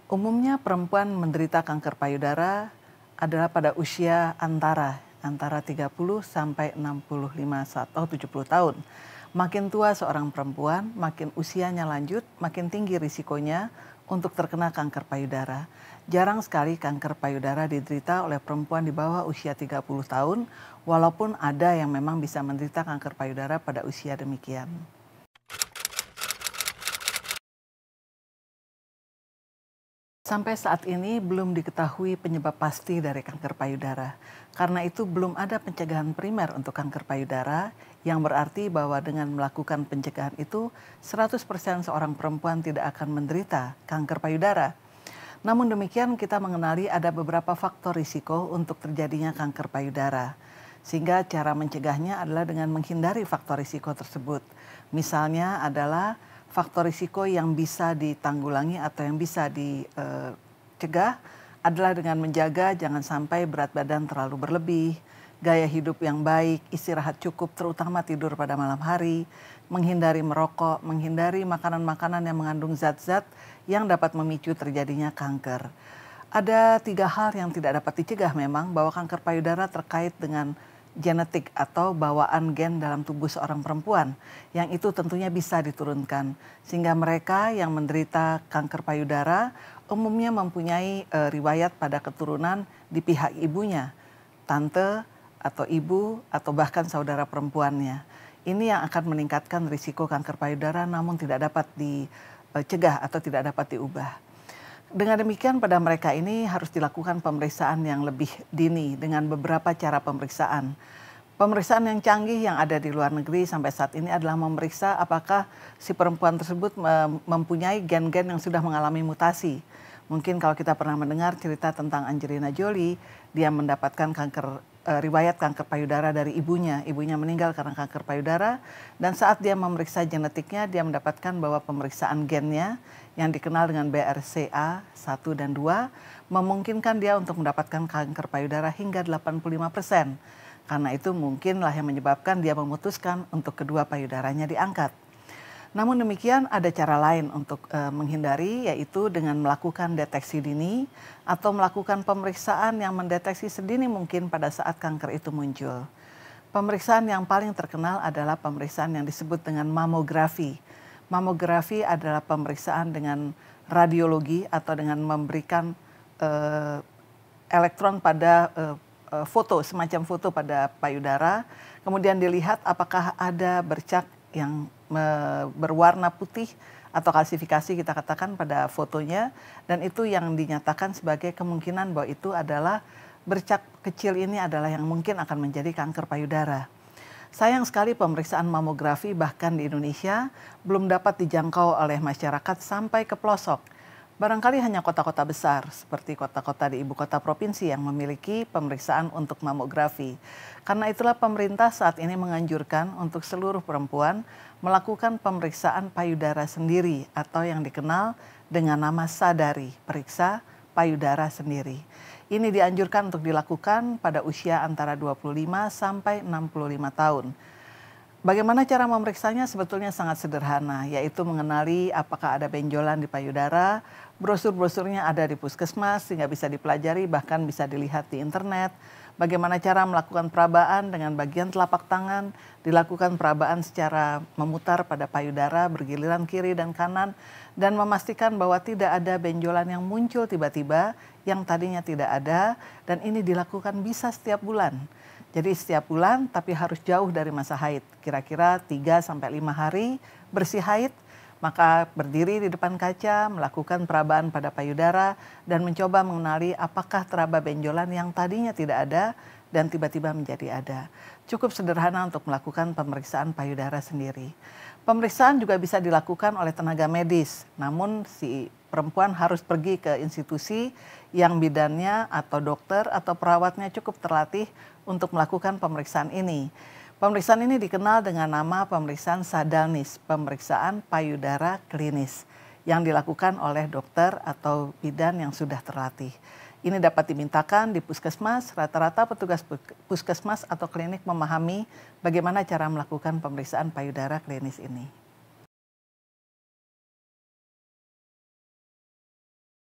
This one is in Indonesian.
Umumnya perempuan menderita kanker payudara adalah pada usia antara 30 sampai 65 atau 70 tahun. Makin tua seorang perempuan, makin usianya lanjut, makin tinggi risikonya untuk terkena kanker payudara. Jarang sekali kanker payudara diderita oleh perempuan di bawah usia 30 tahun, walaupun ada yang memang bisa menderita kanker payudara pada usia demikian. Sampai saat ini belum diketahui penyebab pasti dari kanker payudara. Karena itu belum ada pencegahan primer untuk kanker payudara, yang berarti bahwa dengan melakukan pencegahan itu 100% seorang perempuan tidak akan menderita kanker payudara. Namun demikian kita mengenali ada beberapa faktor risiko untuk terjadinya kanker payudara. Sehingga cara mencegahnya adalah dengan menghindari faktor risiko tersebut. Misalnya adalah faktor risiko yang bisa ditanggulangi atau yang bisa dicegah adalah dengan menjaga jangan sampai berat badan terlalu berlebih, gaya hidup yang baik, istirahat cukup terutama tidur pada malam hari, menghindari merokok, menghindari makanan-makanan yang mengandung zat-zat yang dapat memicu terjadinya kanker. Ada 3 hal yang tidak dapat dicegah memang bahwa kanker payudara terkait dengan genetik atau bawaan gen dalam tubuh seorang perempuan yang itu tentunya bisa diturunkan sehingga mereka yang menderita kanker payudara umumnya mempunyai riwayat pada keturunan di pihak ibunya, tante atau ibu atau bahkan saudara perempuannya. Ini yang akan meningkatkan risiko kanker payudara namun tidak dapat dicegah atau tidak dapat diubah. Dengan demikian pada mereka ini harus dilakukan pemeriksaan yang lebih dini dengan beberapa cara pemeriksaan. Pemeriksaan yang canggih yang ada di luar negeri sampai saat ini adalah memeriksa apakah si perempuan tersebut mempunyai gen-gen yang sudah mengalami mutasi. Mungkin kalau kita pernah mendengar cerita tentang Angelina Jolie, dia mendapatkan riwayat kanker payudara dari ibunya. Ibunya meninggal karena kanker payudara dan saat dia memeriksa genetiknya dia mendapatkan bahwa pemeriksaan gennya yang dikenal dengan BRCA 1 dan 2 memungkinkan dia untuk mendapatkan kanker payudara hingga 85%. Karena itu mungkinlah yang menyebabkan dia memutuskan untuk kedua payudaranya diangkat. Namun demikian ada cara lain untuk menghindari yaitu dengan melakukan deteksi dini atau melakukan pemeriksaan yang mendeteksi sedini mungkin pada saat kanker itu muncul. Pemeriksaan yang paling terkenal adalah pemeriksaan yang disebut dengan mamografi. Mamografi adalah pemeriksaan dengan radiologi atau dengan memberikan elektron pada foto, semacam foto pada payudara. Kemudian dilihat apakah ada bercak yang berwarna putih atau kalsifikasi kita katakan pada fotonya. Dan itu yang dinyatakan sebagai kemungkinan bahwa itu adalah bercak kecil ini adalah yang mungkin akan menjadi kanker payudara. Sayang sekali pemeriksaan mamografi bahkan di Indonesia belum dapat dijangkau oleh masyarakat sampai ke pelosok. Barangkali hanya kota-kota besar seperti kota-kota di ibu kota provinsi yang memiliki pemeriksaan untuk mamografi. Karena itulah pemerintah saat ini menganjurkan untuk seluruh perempuan melakukan pemeriksaan payudara sendiri atau yang dikenal dengan nama sadari, periksa payudara sendiri. Ini dianjurkan untuk dilakukan pada usia antara 25 sampai 65 tahun. Bagaimana cara memeriksanya sebetulnya sangat sederhana, yaitu mengenali apakah ada benjolan di payudara. Brosur-brosurnya ada di puskesmas sehingga bisa dipelajari, bahkan bisa dilihat di internet. Bagaimana cara melakukan perabaan dengan bagian telapak tangan, dilakukan perabaan secara memutar pada payudara, bergiliran kiri dan kanan, dan memastikan bahwa tidak ada benjolan yang muncul tiba-tiba yang tadinya tidak ada, dan ini dilakukan bisa setiap bulan. Jadi setiap bulan tapi harus jauh dari masa haid, kira-kira 3-5 hari bersih haid, maka berdiri di depan kaca, melakukan perabaan pada payudara dan mencoba mengenali apakah teraba benjolan yang tadinya tidak ada dan tiba-tiba menjadi ada. Cukup sederhana untuk melakukan pemeriksaan payudara sendiri. Pemeriksaan juga bisa dilakukan oleh tenaga medis, namun si perempuan harus pergi ke institusi yang bidannya atau dokter atau perawatnya cukup terlatih untuk melakukan pemeriksaan ini. Pemeriksaan ini dikenal dengan nama pemeriksaan Sadalnis, pemeriksaan payudara klinis, yang dilakukan oleh dokter atau bidan yang sudah terlatih. Ini dapat dimintakan di puskesmas, rata-rata petugas puskesmas atau klinik memahami bagaimana cara melakukan pemeriksaan payudara klinis ini.